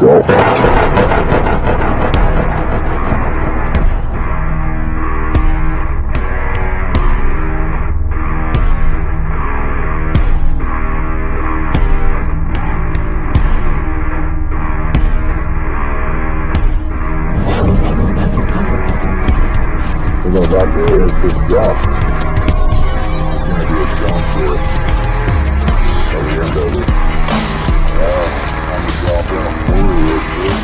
myself. We're going back to this drop. It's going to be a jump here. At the end of it. I'm going to drop in a corner real quick.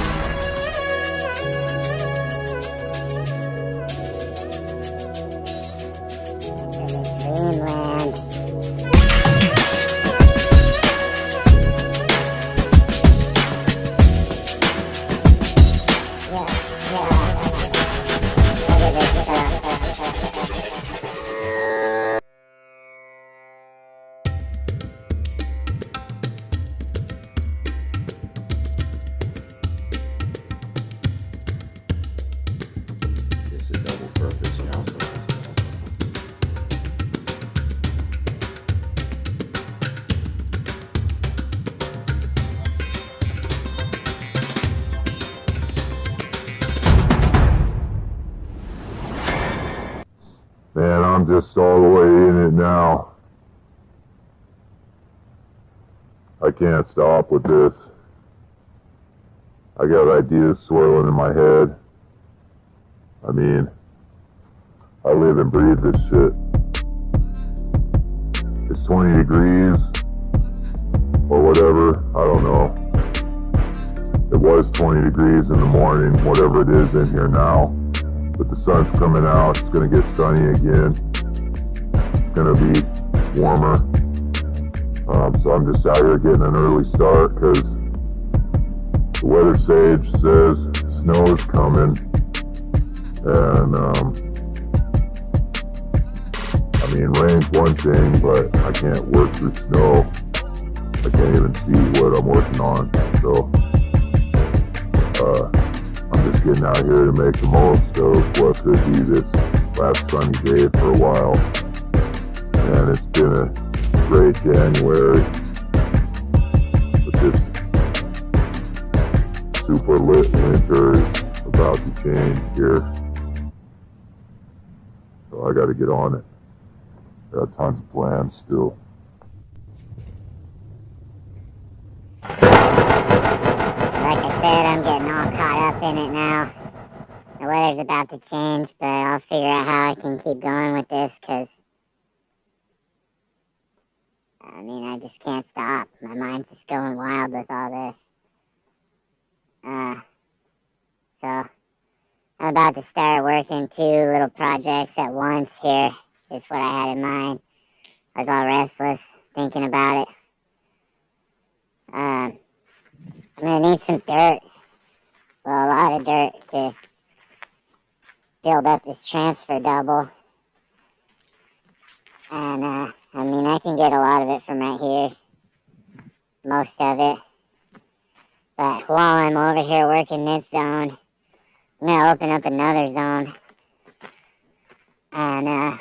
Dreamland. Guess it doesn't purpose, you know. Man, I'm just all the way in it now. I can't stop with this. I got ideas swirling in my head. I mean, I live and breathe this shit. It's 20 degrees or whatever, I don't know. It was 20 degrees in the morning, whatever it is in here now. But the sun's coming out, it's gonna get sunny again. It's gonna be warmer. So I'm just out here getting an early start because the weather sage says snow is coming. And I mean, rain's one thing, but I can't work through snow. I can't even see what I'm working on. So I'm just getting out here to make the most of what could be this last sunny day for a while. And it's been a great January. But this super lit winter is about to change here. So I gotta get on it. Got tons of plans still. Like I said, I'm getting all caught up in it now. The weather's about to change, but I'll figure out how I can keep going with this, because I mean, I just can't stop. My mind's just going wild with all this. So I'm about to start working 2 little projects at once here, is what I had in mind. I was all restless thinking about it. I'm gonna need some dirt. Well, a lot of dirt to build up this transfer double. And, I mean, I can get a lot of it from right here. Most of it. But while I'm over here working this zone, I'm gonna open up another zone. And, I'm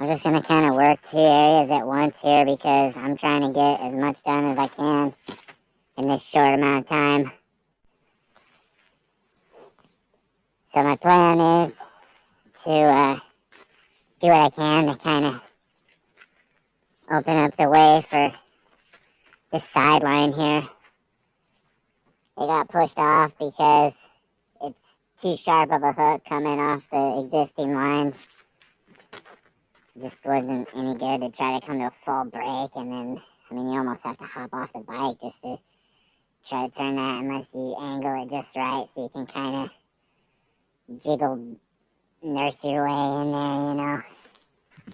just gonna kind of work 2 areas at once here because I'm trying to get as much done as I can in this short amount of time. So my plan is to do what I can to kind of open up the way for this sideline here. It got pushed off because it's too sharp of a hook coming off the existing lines. It just wasn't any good to try to come to a full break, and then, I mean, you almost have to hop off the bike just to try to turn that unless you angle it just right so you can kind of jiggle, nurse your way in there, you know.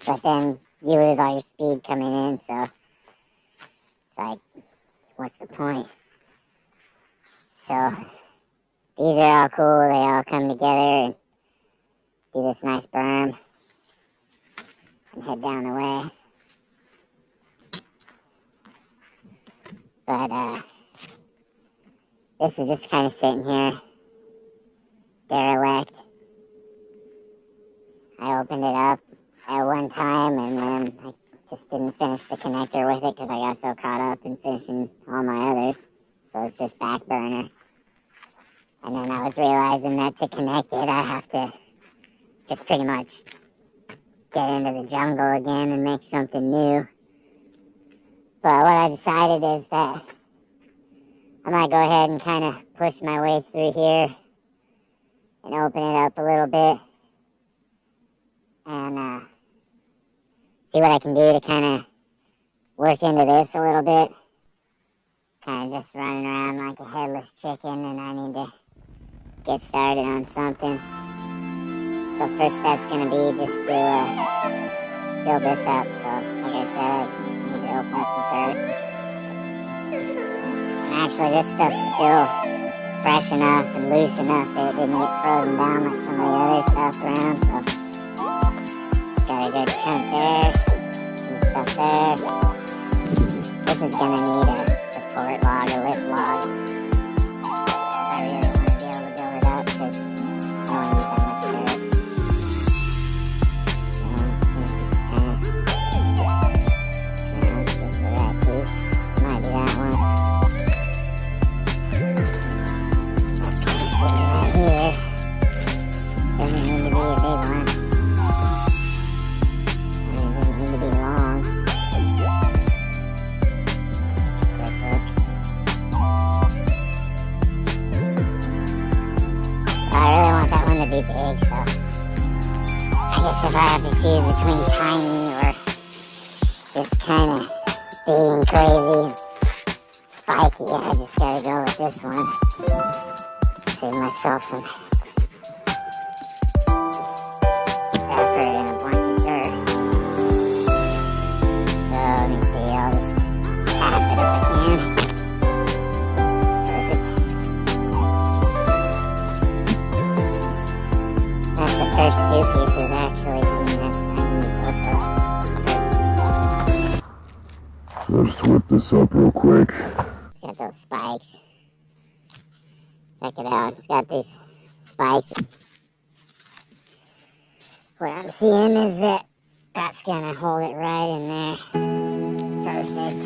But then you lose all your speed coming in, so it's like, what's the point? So these are all cool. They all come together and do this nice berm and head down the way. But this is just kind of sitting here, derelict. I opened it up at one time, and then I just didn't finish the connector with it because I got so caught up in finishing all my others. So so it's just back burner. And then I was realizing that to connect it, I have to just pretty much get into the jungle again and make something new. But what I decided is that I might go ahead and kind of push my way through here and open it up a little bit and see what I can do to kind of work into this a little bit. Kind of just running around like a headless chicken, and I need to get started on something. So first step's going to be just to build this up. So like I said, I just need to open up the dirt. And actually this stuff's still fresh enough and loose enough that it didn't get frozen down like some of the other stuff around. So got a good chunk there, some stuff there. This is going to need a support log, a lip log. I really want to be able to build it up because I don't use that much dirt. So, just the right piece. Might be that one. Sitting right here. Doesn't need to be a big one. And it doesn't need to be long. I really want that one to be big, so I guess if I have to choose between tiny or just kind of big and crazy and spiky, I just gotta go with this one. Save myself some effort and a bunch of dirt. So let me see, I'll just tap it if I can. That's the first two pieces actually coming next time. So just whip this up real quick. Got those spikes. Check it out. It's got these spikes. What I'm seeing is that that's gonna hold it right in there. Perfect.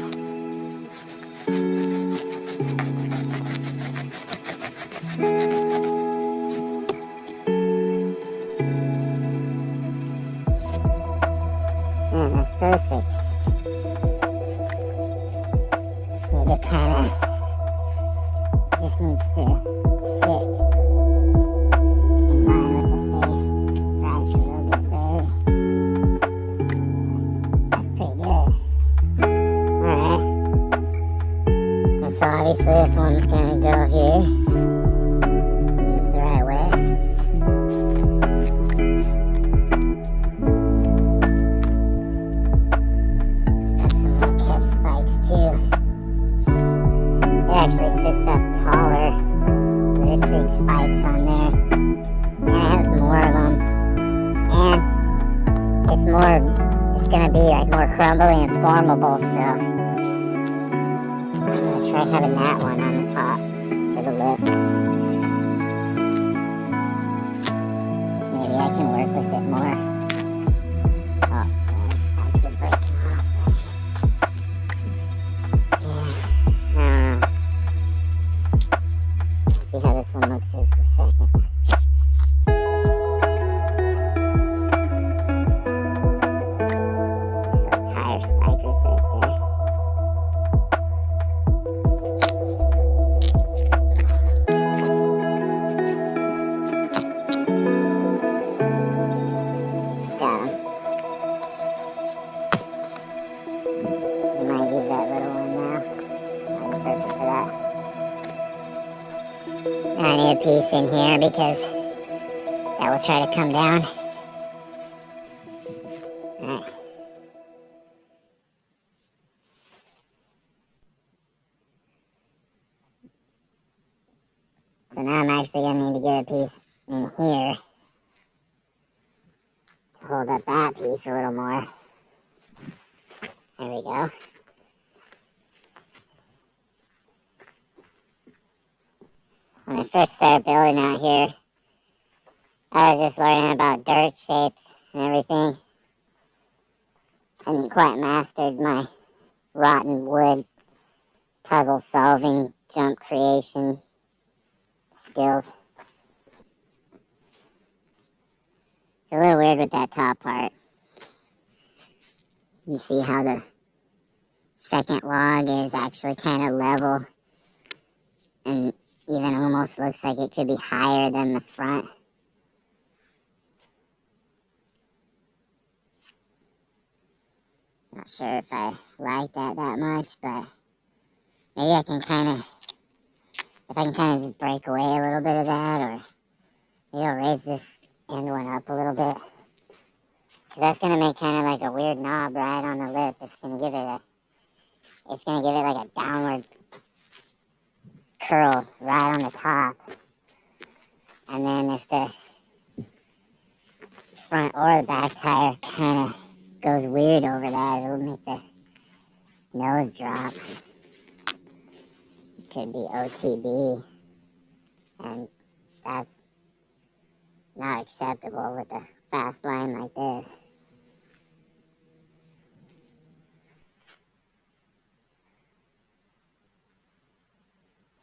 Man, that's perfect. Just need to kind of, just needs to sit in line with the face, just right so they'll get buried. That's pretty good. Alright. And so obviously this one's gonna go here, just the right way. Actually sits up taller with its big spikes on there, and it has more of them, and it's gonna be like more crumbly and formable, so I'm gonna try having that one on the top for the lip. Maybe I can work with it more. Oh, the spikes are breaking off. See how this one looks as the second. Just those tire spikers right there. Got him. I might use that little one now. That'll be perfect for that. I need a piece in here because that will try to come down. Alright. So now I'm actually going to need to get a piece in here to hold up that piece a little more. There we go. When I first started building out here, I was just learning about dirt shapes and everything. I hadn't quite mastered my rotten wood puzzle solving, jump creation skills. It's a little weird with that top part. You see how the second log is actually kind of level and even almost looks like it could be higher than the front. Not sure if I like that much, but maybe I can kind of, if I can kind of just break away a little bit of that, or maybe I'll raise this end one up a little bit. Because that's going to make kind of like a weird knob right on the lip. It's going to give it like a downward curl right on the top. And then if the front or the back tire kind of goes weird over that, it'll make the nose drop. It could be OTB, and that's not acceptable with a fast line like this.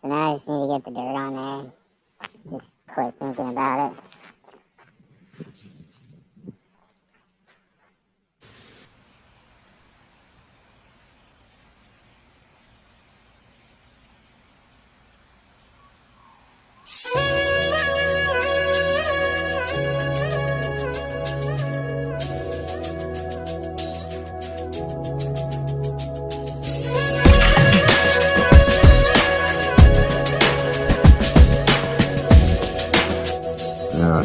So now I just need to get the dirt on there. Just quit thinking about it. Yeah.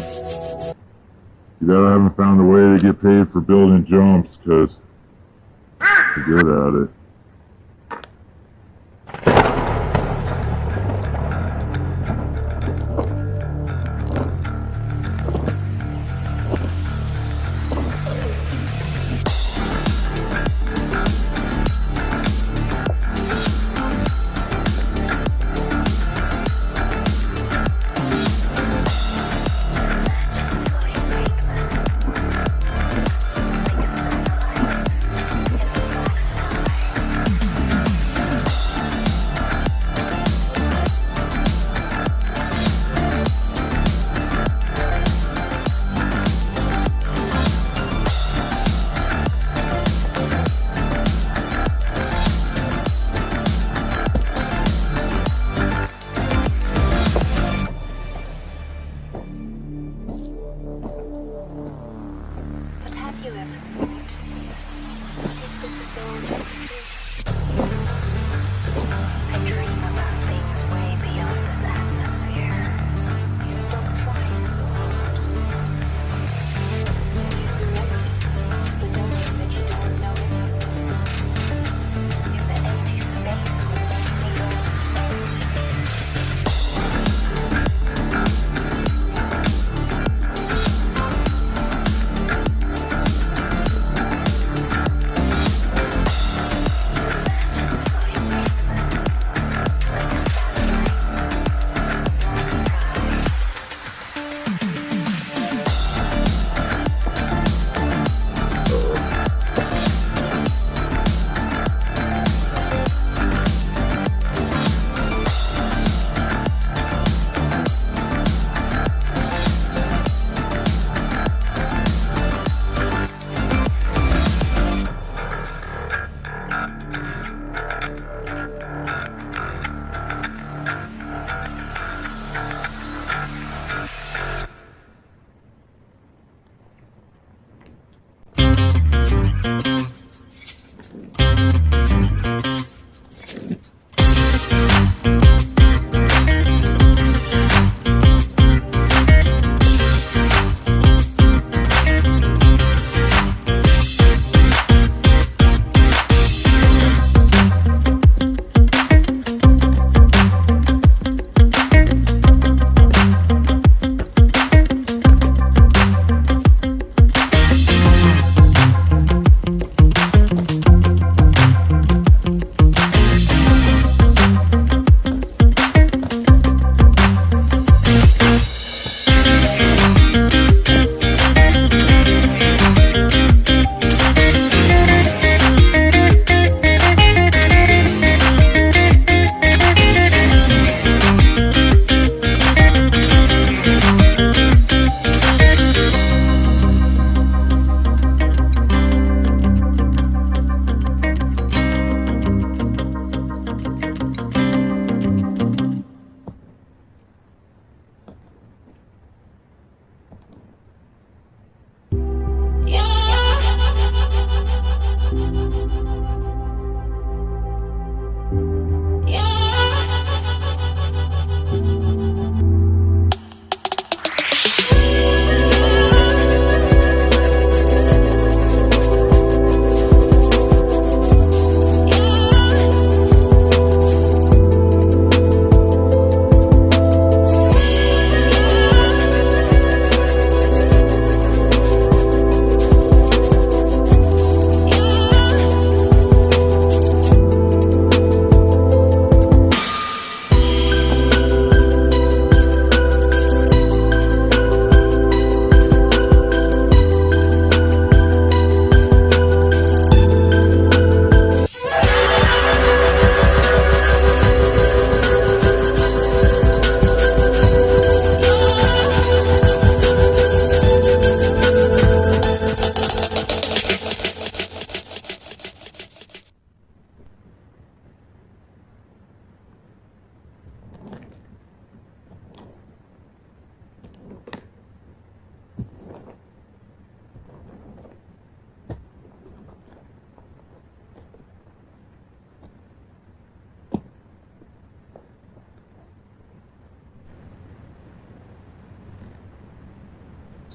You gotta haven't found a way to get paid for building jumps, cause you're good at it.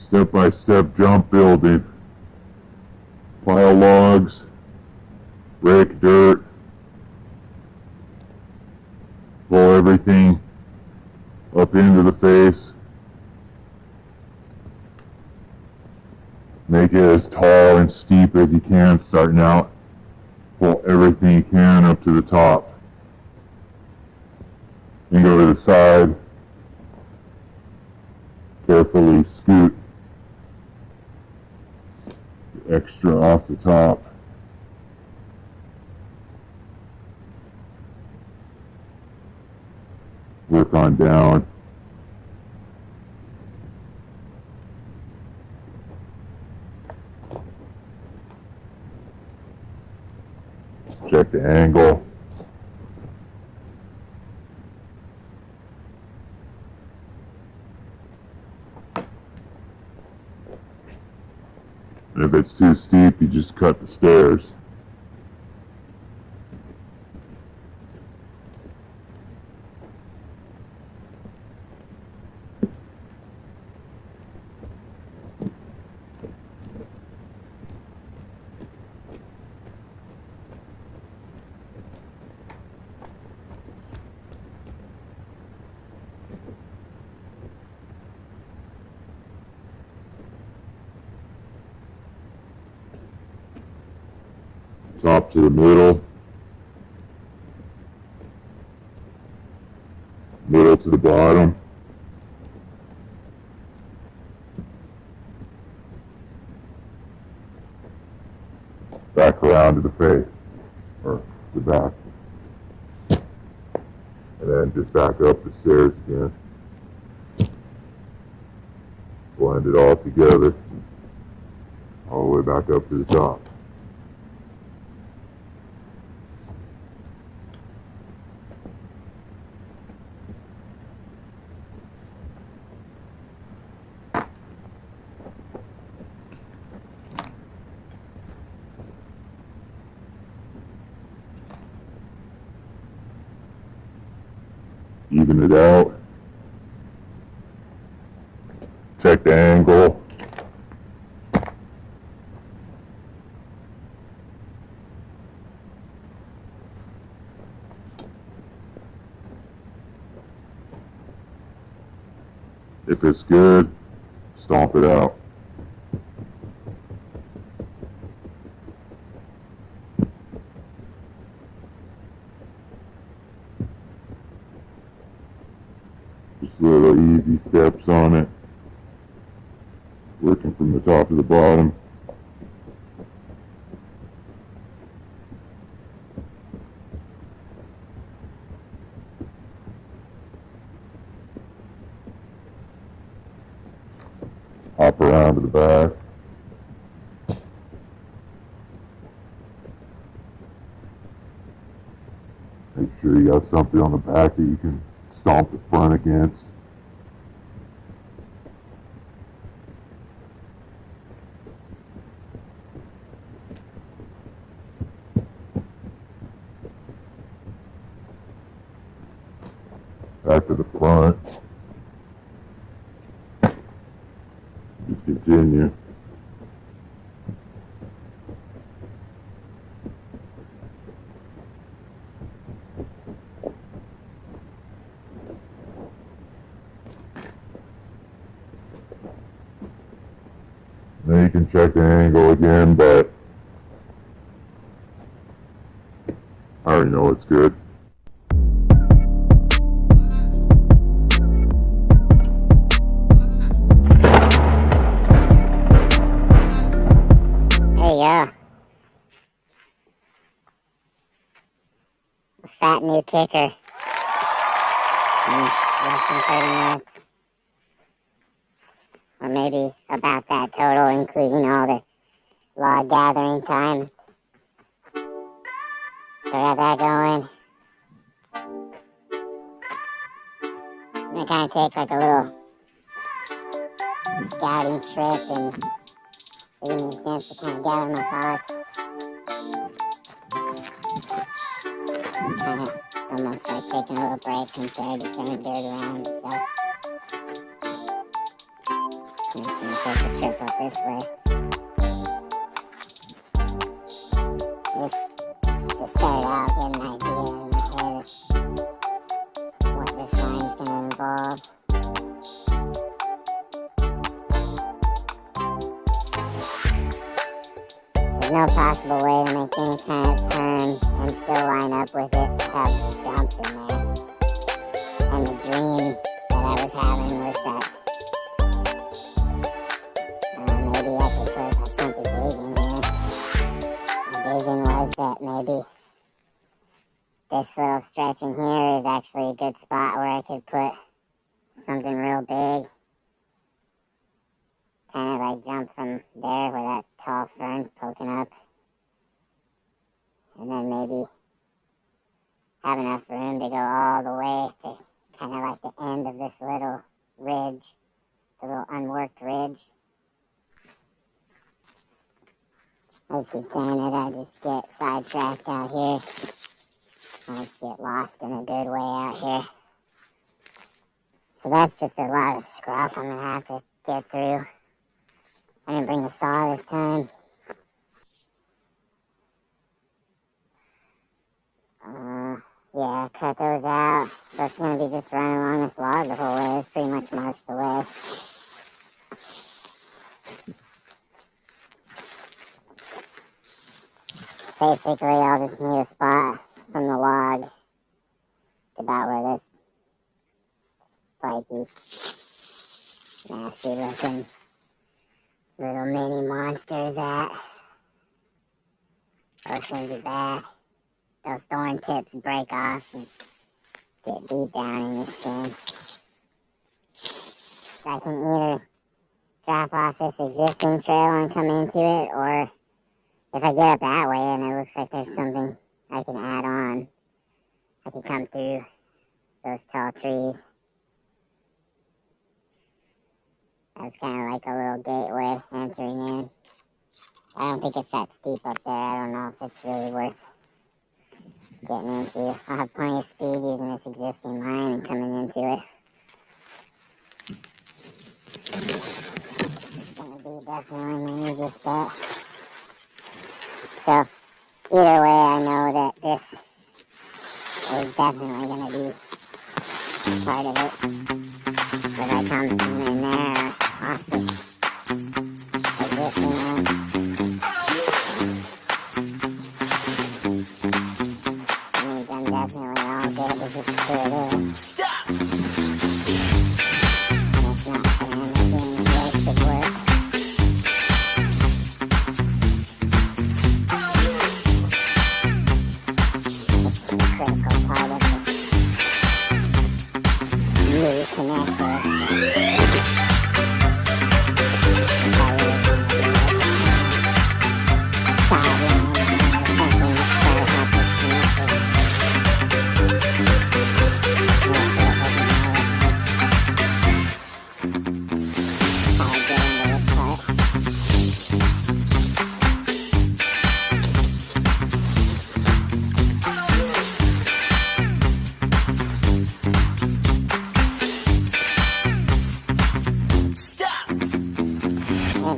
step-by-step jump building. Pile logs, rake dirt, pull everything up into the face. Make it as tall and steep as you can starting out. Pull everything you can up to the top. Then go to the side. Carefully scoot extra off the top. Work on down. Check the angle. And if it's too steep, you just cut the stairs. Top to the middle, middle to the bottom, back around to the face, or the back, and then just back up the stairs again. Blend it all together, all the way back up to the top. Even it out. Check the angle. If it's good, stomp it out. Just little easy steps on it. Working from the top to the bottom. Hop around to the back. Make sure you got something on the back that you can stomp the front against. Back to the front. Just continue. Then you can check the angle again, but I already know it's good. Yeah. A fat new kicker. In less than 30 minutes. Or maybe about that total, including all the log gathering time. So I got that going. I'm gonna kind of take like a little scouting trip and give me a chance to kind of gather my thoughts. It's almost like taking a little break compared to throwing dirt around and stuff. There's some take the trip up this way. Just to start out, get an idea in my head of what this line's going to involve. There's no possible way to make any kind of turn and still line up with it to have jumps in there. And the dream that I was having was that maybe I could put like something big in here. My vision was that maybe this little stretch in here is actually a good spot where I could put something real big. Kind of like jump from there where that tall fern's poking up. And then maybe have enough room to go all the way to kind of like the end of this little ridge, the little unworked ridge. I just keep saying it, I just get sidetracked out here. I just get lost in a good way out here. So that's just a lot of scruff I'm gonna have to get through. I didn't bring the saw this time. Yeah, cut those out. So it's going to be just running along this log the whole way. This pretty much marks the way. Basically, I'll just need a spot from the log to about where this spiky, nasty looking little mini monster is at. Those things are bad. Those thorn tips break off and get deep down in your skin. So I can either drop off this existing trail and come into it, or if I get up that way and it looks like there's something I can add on, I can come through those tall trees. That's kind of like a little gateway entering in. I don't think it's that steep up there. I don't know if it's really worth getting into. I'll have plenty of speed using this existing line and coming into it. It's going to be definitely my easiest bet. So, either way, I know that this is definitely going to be part of it. If I come in there off the existing one. Definitely all good. This is good. Stop! And it's not being wasted work. It's the critical part of the new connector.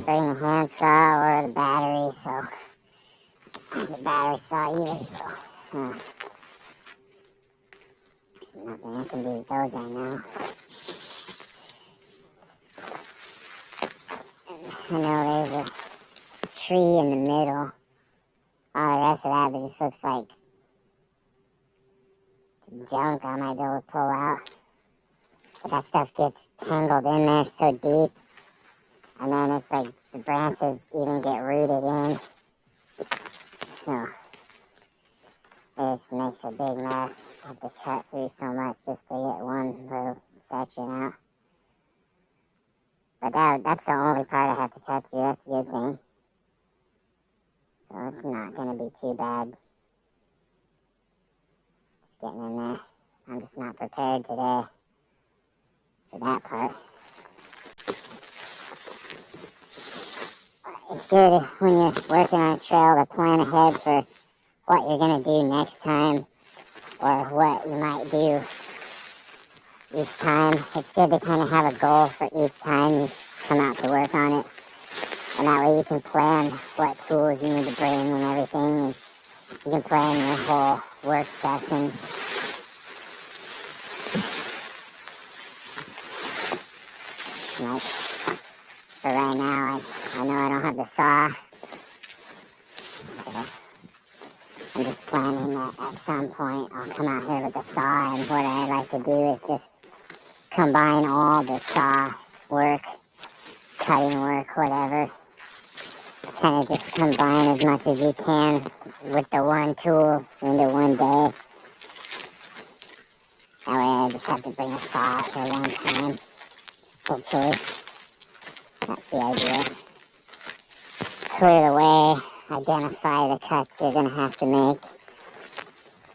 Bring the handsaw or the battery, so the battery saw either, so there's nothing I can do with those right now. I know there's a tree in the middle. All the rest of that just looks like just junk I might be able to pull out. But that stuff gets tangled in there so deep. And then it's like the branches even get rooted in. So it just makes a big mess. I have to cut through so much just to get one little section out. But that's the only part I have to cut through. That's a good thing. So it's not going to be too bad. Just getting in there. I'm just not prepared today for that part. It's good when you're working on a trail to plan ahead for what you're going to do next time, or what you might do each time. It's good to kind of have a goal for each time you come out to work on it. And that way you can plan what tools you need to bring and everything. And you can plan your whole work session. Like, for right now, I know I don't have the saw. So I'm just planning that at some point I'll come out here with the saw, and what I like to do is just combine all the saw work, cutting work, whatever. Kind of just combine as much as you can with the one tool into one day. That way I just have to bring a saw out here one time. Hopefully. That's the idea. Clear the way, identify the cuts you're going to have to make,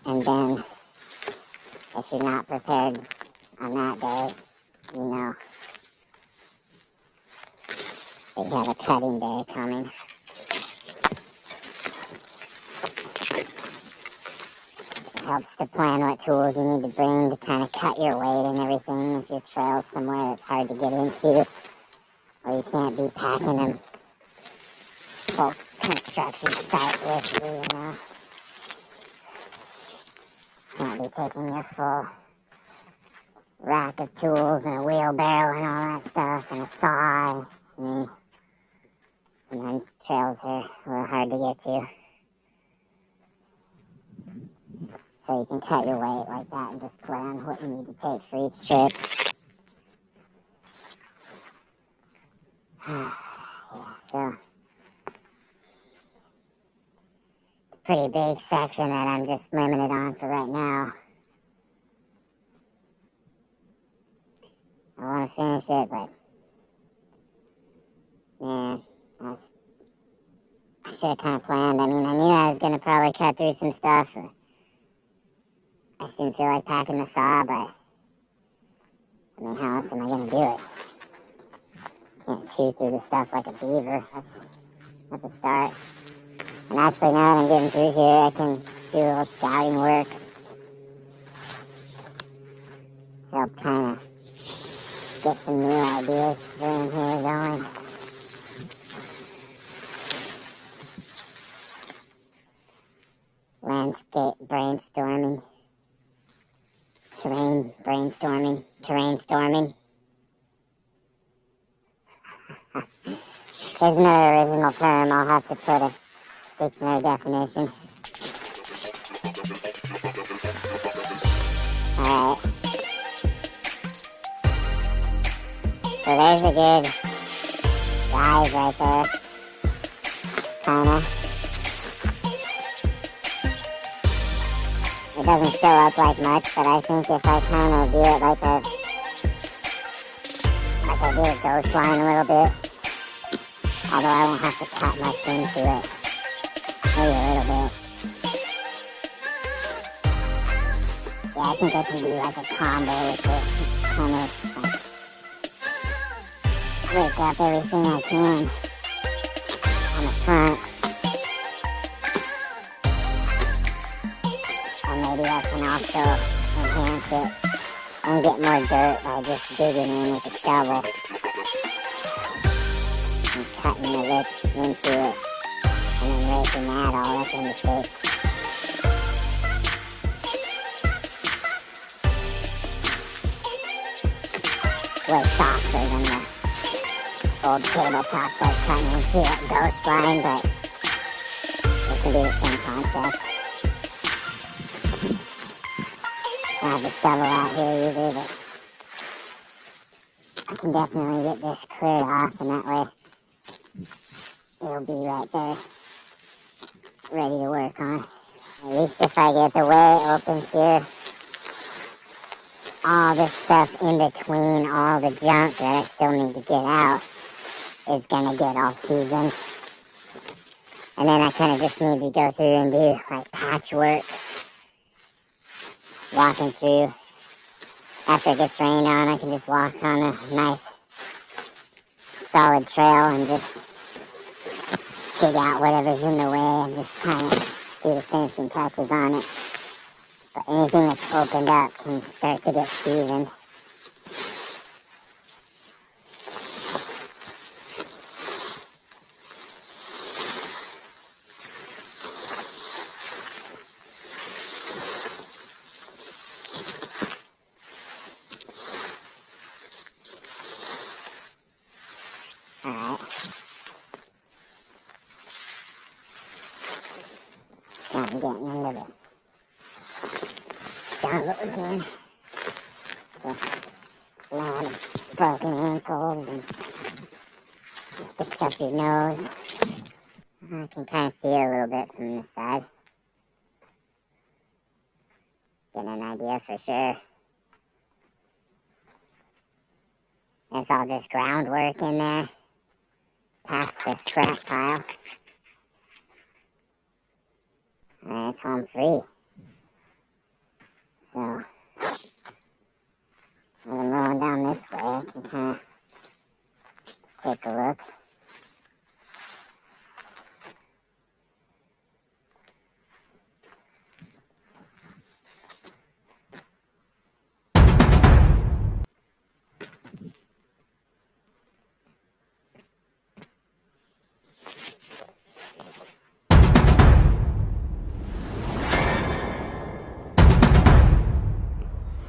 and then if you're not prepared on that day, you know that you have a cutting day coming. It helps to plan what tools you need to bring to kind of cut your weight and everything if your trail's somewhere that's hard to get into, or you can't be packing them full construction site with you, you know. Can't be taking your full rack of tools and a wheelbarrow and all that stuff and a saw. I mean, sometimes trails are a little hard to get to. So you can cut your weight like that and just plan what you need to take for each trip. Yeah, so it's a pretty big section that I'm just limited on for right now. I want to finish it, but yeah, I should have kind of planned. I mean, I knew I was going to probably cut through some stuff. I just didn't feel like packing the saw, but I mean, how else am I going to do it? Can't chew through the stuff like a beaver. That's a start. And actually, now that I'm getting through here, I can do a little scouting work to help kind of get some new ideas for in here going. Landscape brainstorming. Terrain brainstorming. Terrain storming. There's another original term. I'll have to put a dictionary definition. Alright. So there's a good rise right there. Kinda. It doesn't show up like much, but I think if I kind of do it like I do a ghost line a little bit, although I won't have to cut much into it, maybe a little bit. Yeah, I think I can do like a combo with this, kind of like break up everything I can on the front. Maybe I can also enhance it and get more dirt by just digging in with a shovel and cutting the lip into it and then raking that all up into shape. Way softer than the old tabletop that's cutting into a ghost line, but it can be the same concept. I have the shovel out here either, but I can definitely get this cleared off, and that way it'll be right there, ready to work on. At least if I get the way open here, all this stuff in between, all the junk that I still need to get out is gonna get all seasoned. And then I kind of just need to go through and do like patchwork. Walking through, after it gets rained on, I can just walk on a nice solid trail and just dig out whatever's in the way and just kind of do the finishing touches on it. But anything that's opened up can start to get seasoned. Now I'm getting into the jungle again. A lot of broken ankles and sticks up your nose. I can kind of see it a little bit from this side. Get an idea for sure. It's all just groundwork in there, past the scrap pile. And it's home free. So, as I'm rolling down this way, I can kind of take a look.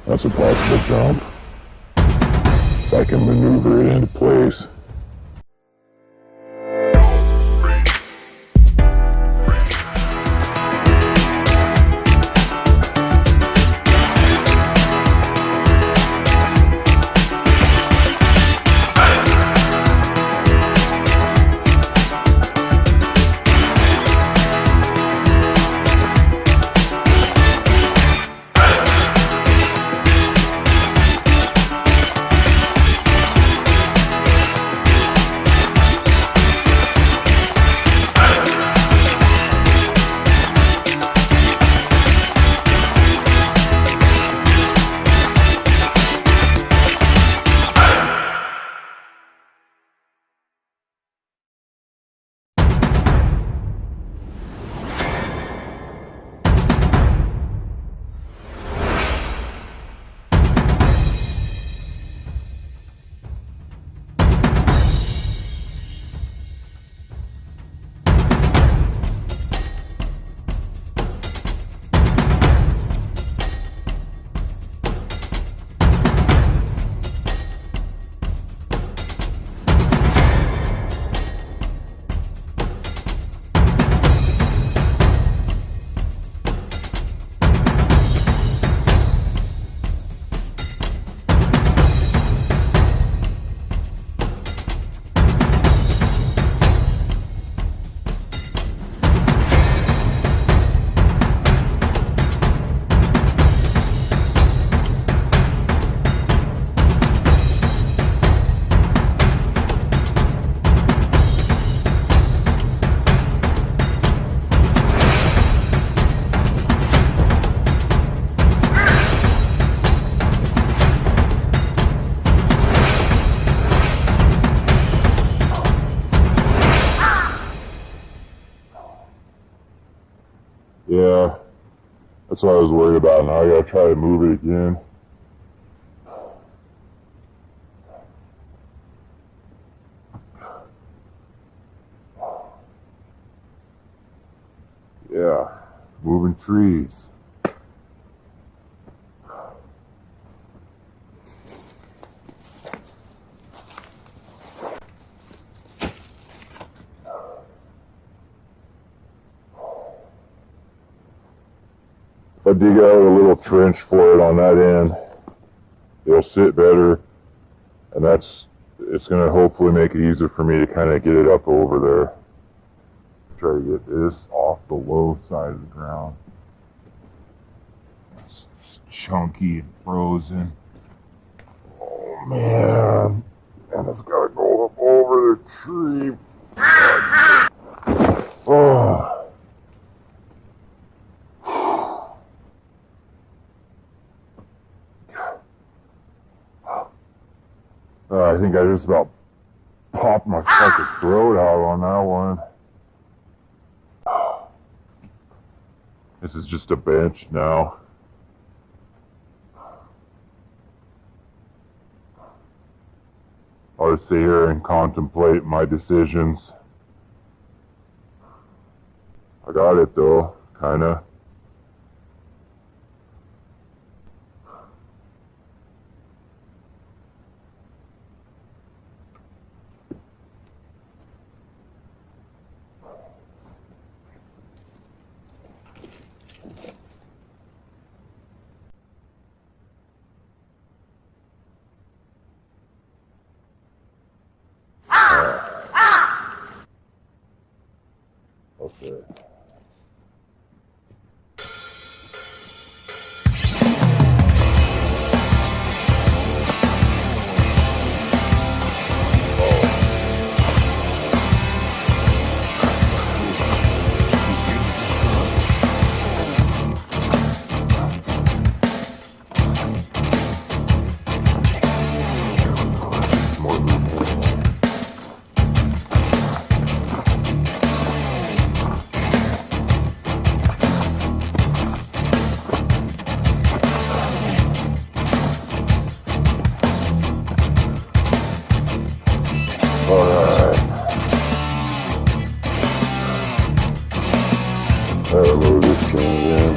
That's a possible jump. If I can maneuver it into place. Yeah, that's what I was worried about. Now I gotta try to move it again. Yeah, moving trees. If I dig out a little trench for it on that end, it'll sit better, and it's gonna hopefully make it easier for me to kind of get it up over there. Try to get this off the low side of the ground. It's chunky and frozen. Oh man, and it's gotta go up over the tree. Oh. I think I just about popped my fucking throat out on that one. This is just a bench now. I'll just sit here and contemplate my decisions. I got it though, kinda. Okay. More movement. Alright. Load this thing in.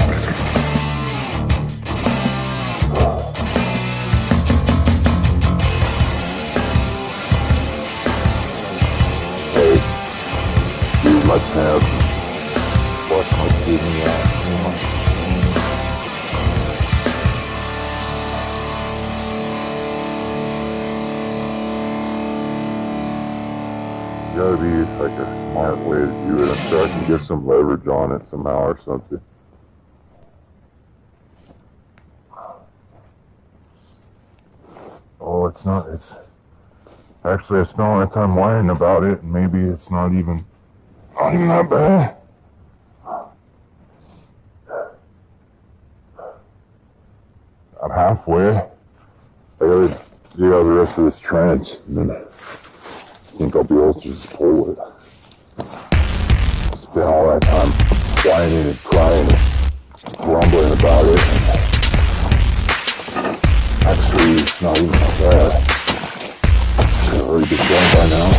Hey, use my pants. Watch my kidney out. Gotta be like a smart way to do it. I'm sure I can get some leverage on it somehow or something. Oh, it's not. It's actually, I spent a lot of time whining about it, and maybe it's not even that bad. I'm halfway. I gotta dig out the rest of this trench, and then I think I'll be able to just pull it. Spent all that time whining and crying and grumbling about it. Actually, it's not even that bad. Should already be done by now.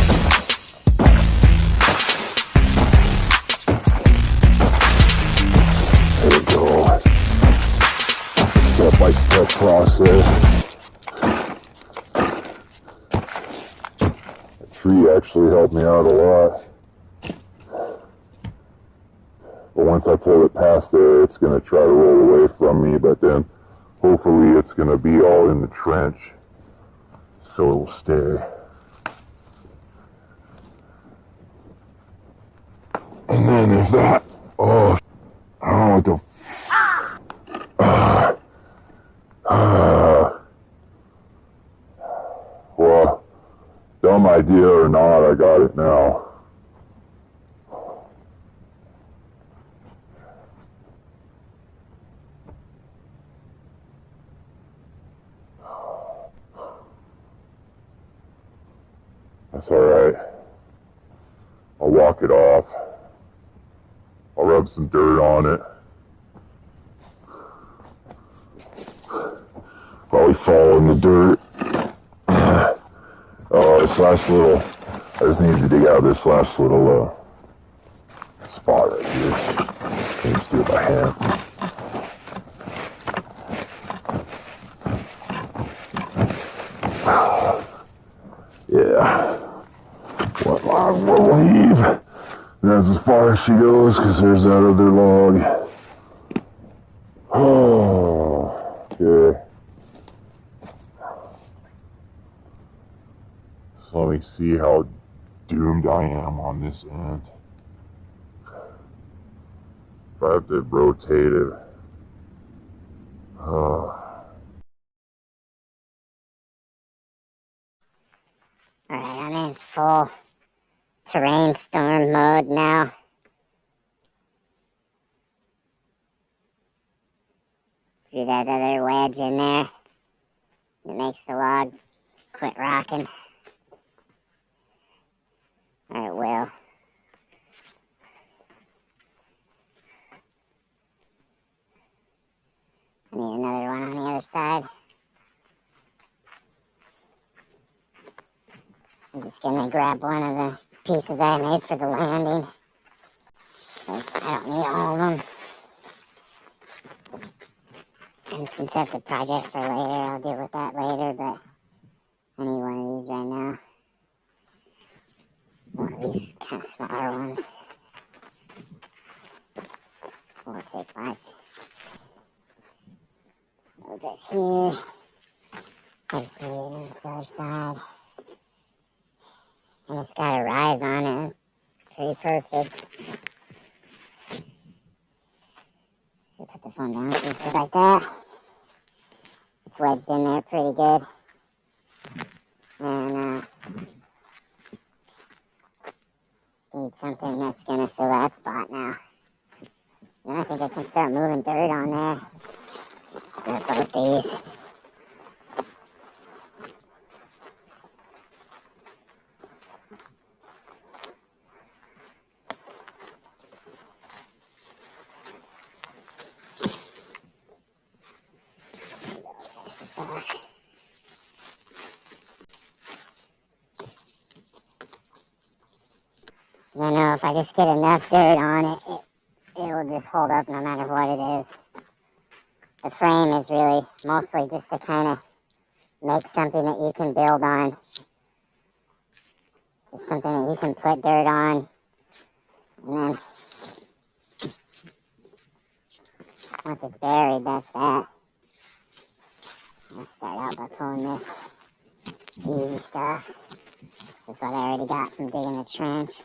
There we go. Step-by-step process. The tree actually helped me out a lot. But once I pull it past there, it's going to try to roll away from me, but then hopefully it's going to be all in the trench, so it will stay. And then if that, oh, I don't know what the, well, dumb idea or not, I got it now. That's alright. I'll walk it off. I'll rub some dirt on it. Probably fall in the dirt. Oh, this last little, I just need to dig out this last little spot right here. Can just do it by hand. Yeah. One last little heave. That's as far as she goes, because there's that other log. Oh, okay. So let me see how doomed I am on this end. If I have to rotate it. Alright, I'm in full terrain storm mode now. Threw that other wedge in there. It makes the log quit rocking. Or it will. I need another one on the other side. I'm just gonna grab one of the pieces I made for the landing, because I don't need all of them. And since that's a project for later, I'll deal with that later, but I need one of these right now. One of these kind of smaller ones. Won't take much. Put this here. I just need it on this other side. And it's got a rise on it. It's pretty perfect. microphone down, just like that. It's wedged in there pretty good. And just need something that's gonna fill that spot now. Then I think I can start moving dirt on there. Scrap both these. Finish this off. I know if I just get enough dirt on it, it will just hold up no matter what it is. The frame is really mostly just to kind of make something that you can build on. Just something that you can put dirt on. And then once it's buried, that's that. I'll start out by pulling this easy stuff. This is what I already got from digging the trench.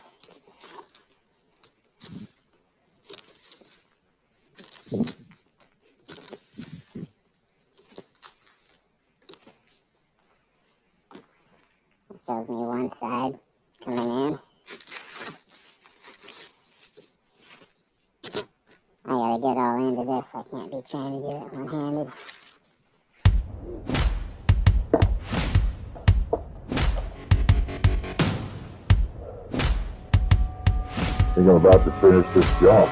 It shows me one side coming in. I gotta get all into this. I can't be trying to do it one-handed. I think I'm about to finish this jump.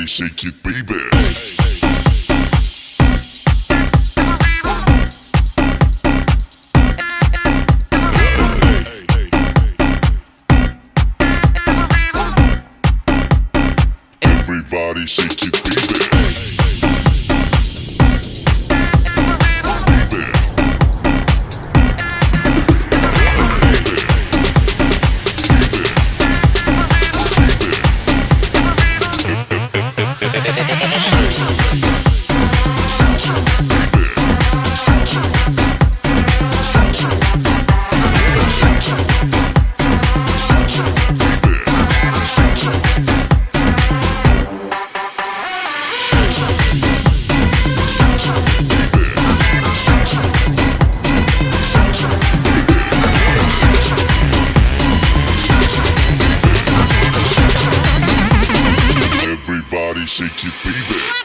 shake it, baby. Everybody shake it, baby. Everybody shake it, baby.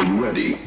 Are you ready?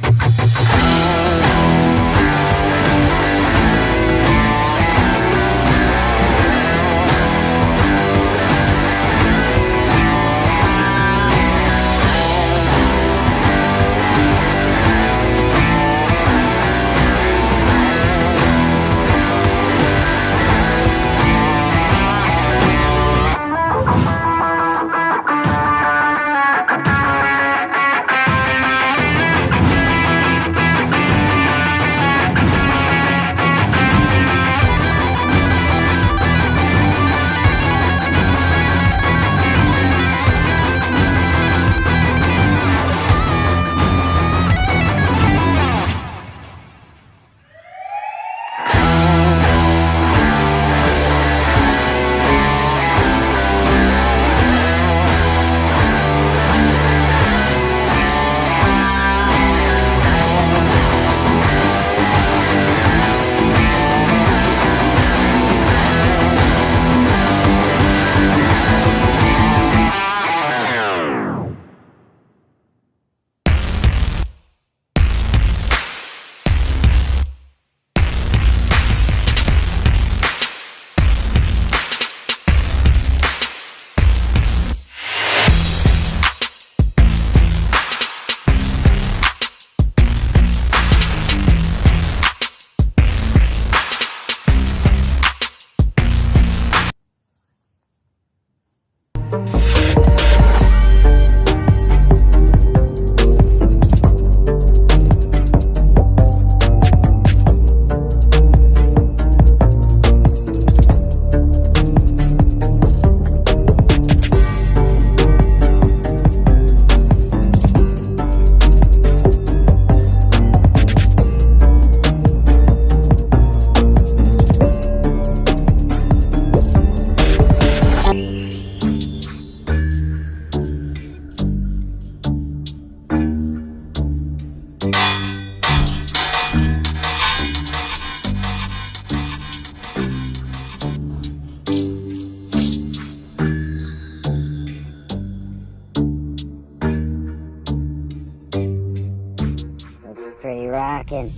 Looks pretty rockin'.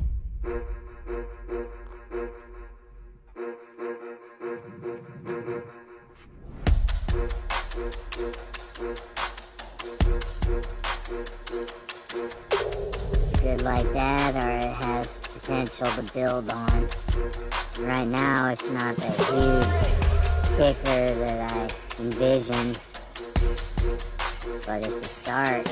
It's good like that, or it has potential to build on. Right now, it's not the huge kicker that I envisioned, but it's a start.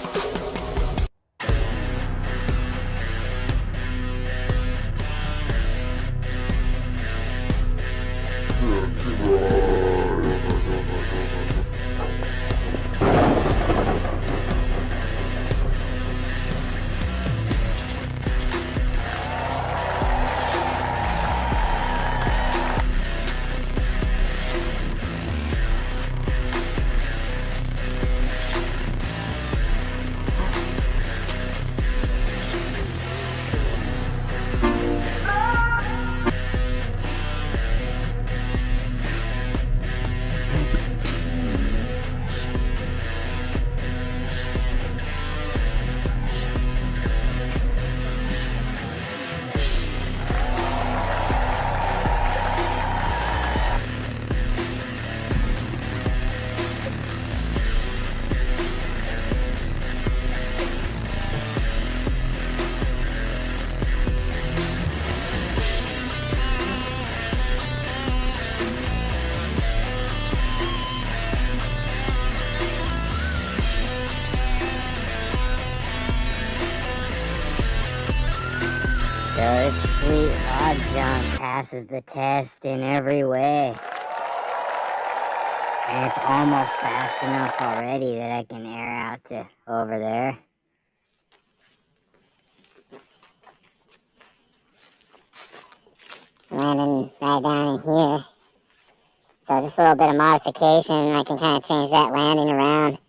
So this sweet log jump passes the test in every way. And it's almost fast enough already that I can air out to over there. Landing right down in here. So just a little bit of modification and I can kind of change that landing around.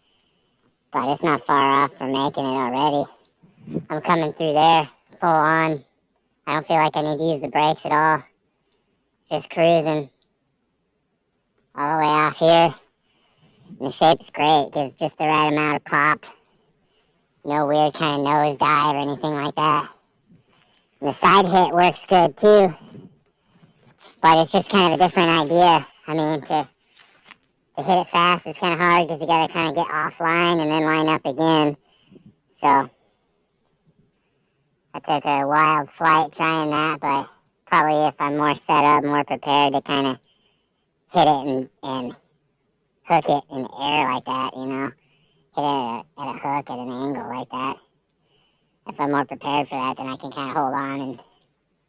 But it's not far off from making it already. I'm coming through there, full on. I don't feel like I need to use the brakes at all. Just cruising all the way off here. And the shape's great, gives just the right amount of pop. no weird kind of nose dive or anything like that. And the side hit works good too, but it's just kind of a different idea. I mean, to hit it fast is kind of hard because you got to kind of get offline and then line up again. So I took a wild flight trying that, but probably if I'm more set up, more prepared to kind of hit it and hook it in the air like that, you know, hit it at a hook at an angle like that. If I'm more prepared for that, then I can kind of hold on and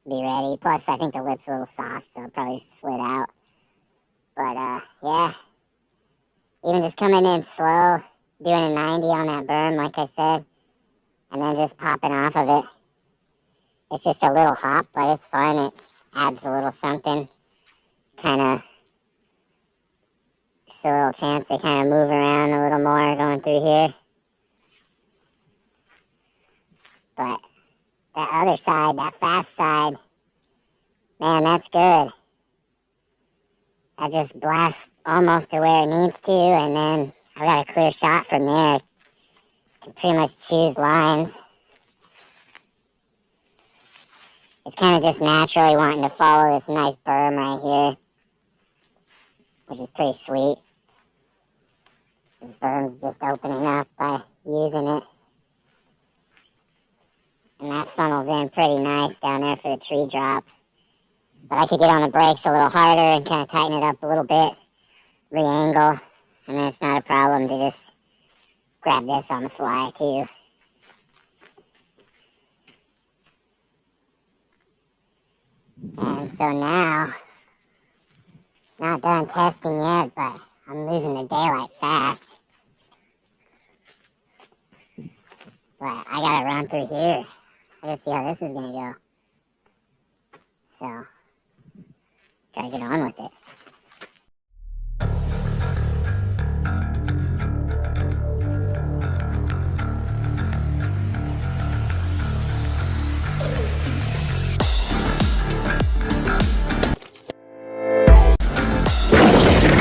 be ready. Plus, I think the lip's a little soft, so it'll probably just slid out. But, yeah, even just coming in slow, doing a 90 on that berm, like I said, and then just popping off of it. It's just a little hop, but it's fun. It adds a little something, kind of, just a little chance to kind of move around a little more going through here. But that other side, that fast side, man, that's good. I just blast almost to where it needs to, and then I got a clear shot from there. I can pretty much choose lines. It's kind of just naturally wanting to follow this nice berm right here, which is pretty sweet. This berm's just opening up by using it. And that funnels in pretty nice down there for the tree drop. But I could get on the brakes a little harder and kind of tighten it up a little bit, re-angle, and then it's not a problem to just grab this on the fly too. And so now, not done testing yet, but I'm losing the daylight fast. But I gotta run through here. I gotta see how this is gonna go. So, gotta get on with it.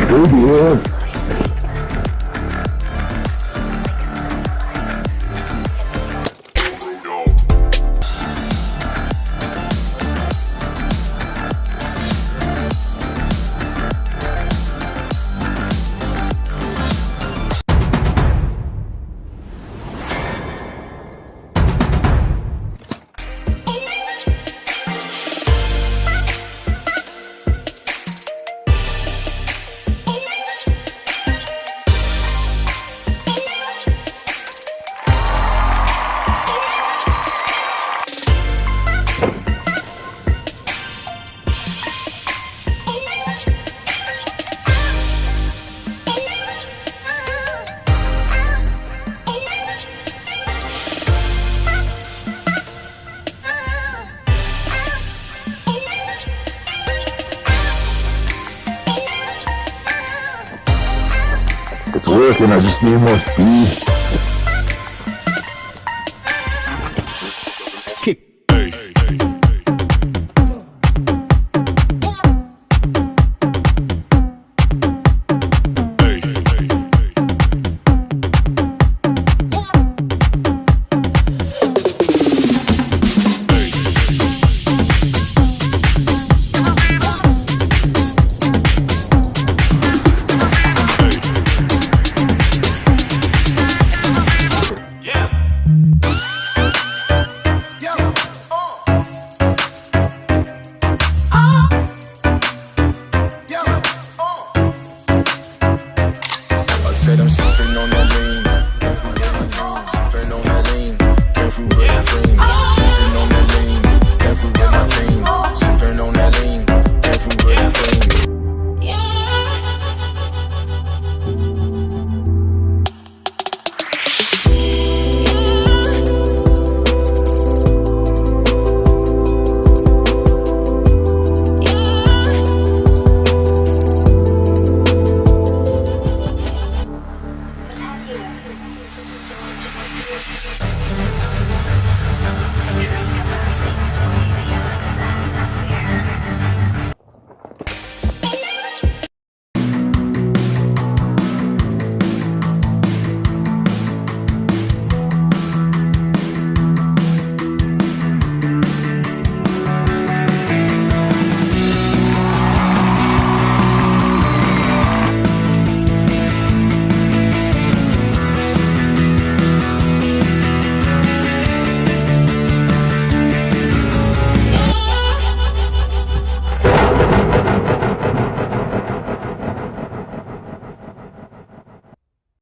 Good deal. It's working, I just need more speed. Kick.